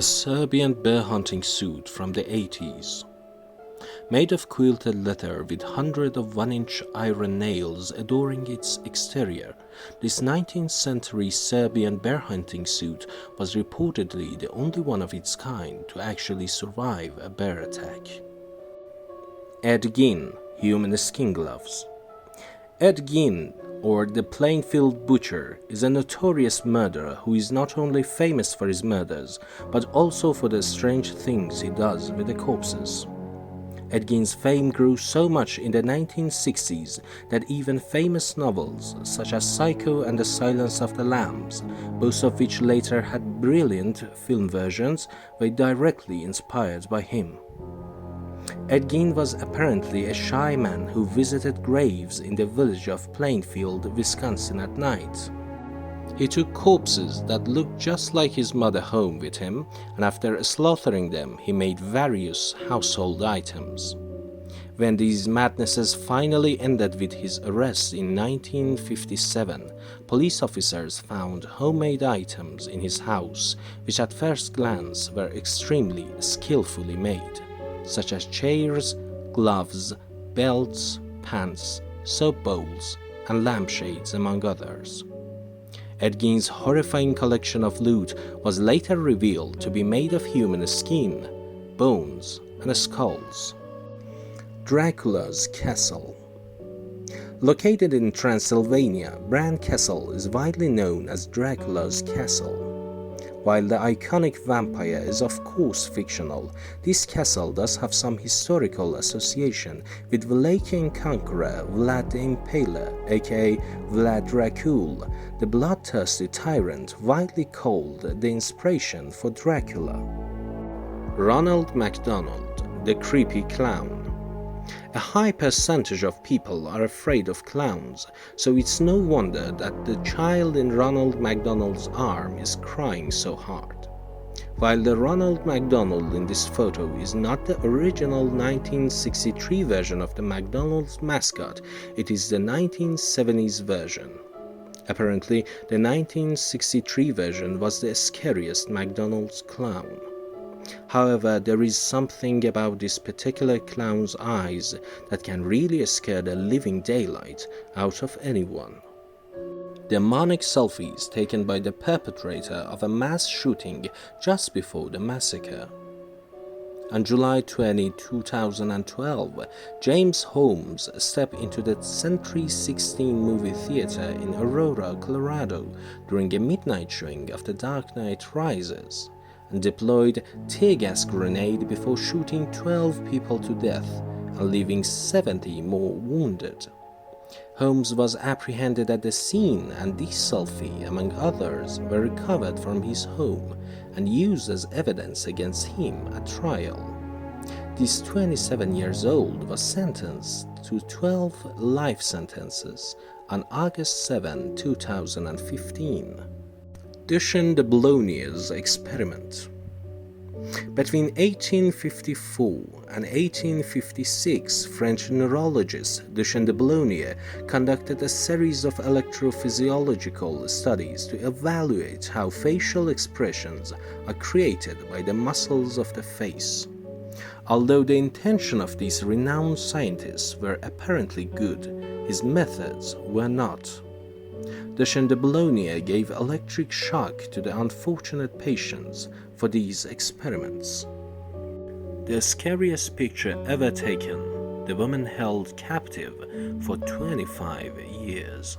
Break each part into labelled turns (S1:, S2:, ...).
S1: A Serbian bear hunting suit from the 80s. Made of quilted leather with hundreds of 1-inch iron nails adorning its exterior, this 19th century Serbian bear hunting suit was reportedly the only one of its kind to actually survive a bear attack. Ed Gein, human skin gloves. Ed Gein, or the Plainfield Butcher, is a notorious murderer who is not only famous for his murders, but also for the strange things he does with the corpses. Ed Gein's fame grew so much in the 1960s that even famous novels such as Psycho and The Silence of the Lambs, both of which later had brilliant film versions, were directly inspired by him. Ed Gein was apparently a shy man who visited graves in the village of Plainfield, Wisconsin at night. He took corpses that looked just like his mother home with him, and after slaughtering them, he made various household items. When these madnesses finally ended with his arrest in 1957, police officers found homemade items in his house, which at first glance were extremely skillfully made, such as chairs, gloves, belts, pants, soap bowls, and lampshades, among others. Ed Gein's horrifying collection of loot was later revealed to be made of human skin, bones, and skulls. Dracula's Castle. Located in Transylvania, Bran Castle is widely known as Dracula's Castle. While the iconic vampire is of course fictional, this castle does have some historical association with Wallachian conqueror Vlad the Impaler, aka Vlad Dracul, the bloodthirsty tyrant widely called the inspiration for Dracula. Ronald McDonald, the creepy clown. A high percentage of people are afraid of clowns, so it's no wonder that the child in Ronald McDonald's arm is crying so hard. While the Ronald McDonald in this photo is not the original 1963 version of the McDonald's mascot, it is the 1970s version. Apparently, the 1963 version was the scariest McDonald's clown. However, there is something about this particular clown's eyes that can really scare the living daylight out of anyone. Demonic selfies taken by the perpetrator of a mass shooting just before the massacre. On July 20, 2012, James Holmes stepped into the Century 16 movie theater in Aurora, Colorado during a midnight showing of The Dark Knight Rises, and deployed tear gas grenade before shooting 12 people to death and leaving 70 more wounded. Holmes was apprehended at the scene, and this selfie, among others, were recovered from his home and used as evidence against him at trial. This 27 years old was sentenced to 12 life sentences on August 7, 2015. Duchin de Boulogne's experiment. Between 1854 and 1856, French neurologist Duchin de Boulogne conducted a series of electrophysiological studies to evaluate how facial expressions are created by the muscles of the face. Although the intention of these renowned scientists were apparently good, his methods were not. Duchin de Boulogne gave electric shock to the unfortunate patients for these experiments. The scariest picture ever taken, the woman held captive for 25 years.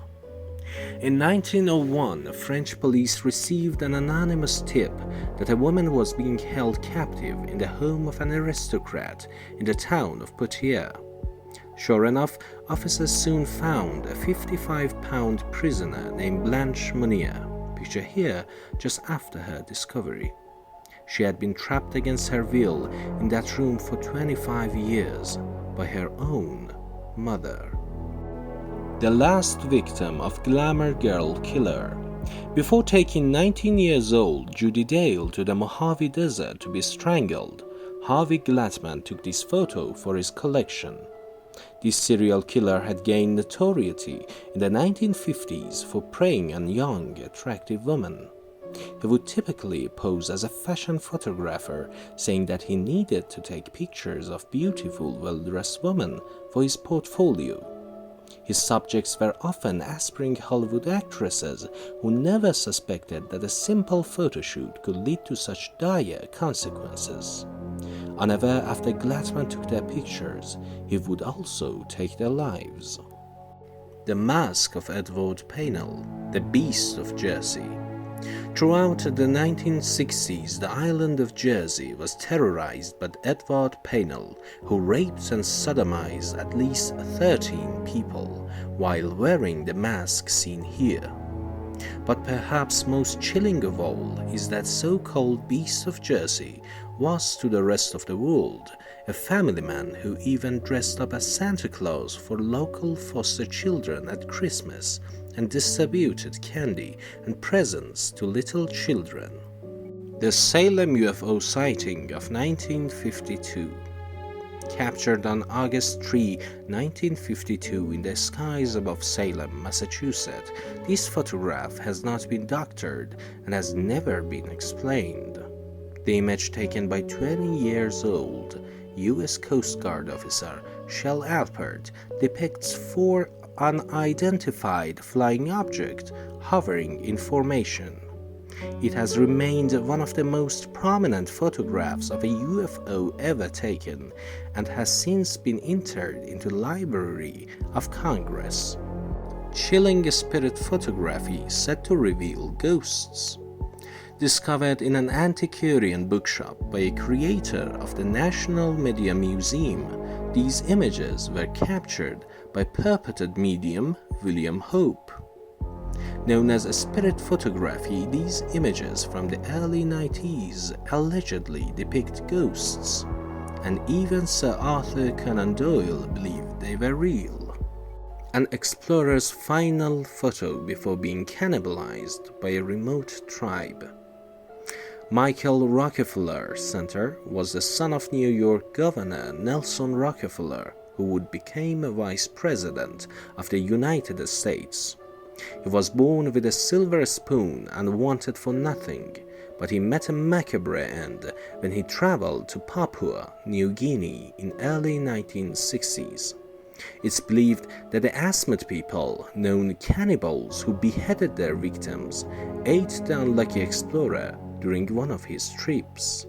S1: In 1901, French police received an anonymous tip that a woman was being held captive in the home of an aristocrat in the town of Poitiers. Sure enough, officers soon found a 55-pound prisoner named Blanche Monnier, pictured here just after her discovery. She had been trapped against her will in that room for 25 years by her own mother. The last victim of Glamour Girl Killer. Before taking 19-year-old Judy Dale to the Mojave Desert to be strangled, Harvey Glattman took this photo for his collection. This serial killer had gained notoriety in the 1950s for preying on young, attractive women. He would typically pose as a fashion photographer, saying that he needed to take pictures of beautiful, well-dressed women for his portfolio. His subjects were often aspiring Hollywood actresses who never suspected that a simple photoshoot could lead to such dire consequences. Unaware after Glattman took their pictures, he would also take their lives. The Mask of Edward Payne, the Beast of Jersey. Throughout the 1960s, the island of Jersey was terrorized by Edward Payne, who raped and sodomized at least 13 people while wearing the mask seen here. But perhaps most chilling of all is that so-called Beast of Jersey was, to the rest of the world, a family man who even dressed up as Santa Claus for local foster children at Christmas and distributed candy and presents to little children. The Salem UFO sighting of 1952. Captured on August 3, 1952 in the skies above Salem, Massachusetts, this photograph has not been doctored and has never been explained. The image, taken by 20 years old U.S. Coast Guard officer Shel Alpert, depicts 4 unidentified flying objects hovering in formation. It has remained one of the most prominent photographs of a UFO ever taken and has since been entered into the Library of Congress. Chilling spirit photography said to reveal ghosts. Discovered in an antiquarian bookshop by a creator of the National Media Museum, these images were captured by purported medium William Hope. Known as spirit photography, these images from the early 90s allegedly depict ghosts, and even Sir Arthur Conan Doyle believed they were real. An explorer's final photo before being cannibalized by a remote tribe. Michael Rockefeller Center was the son of New York Governor Nelson Rockefeller, who would become Vice President of the United States. He was born with a silver spoon and wanted for nothing, but he met a macabre end when he traveled to Papua New Guinea in early 1960s. It's believed that the Asmat people, known cannibals who beheaded their victims, ate the unlucky explorer during one of his trips.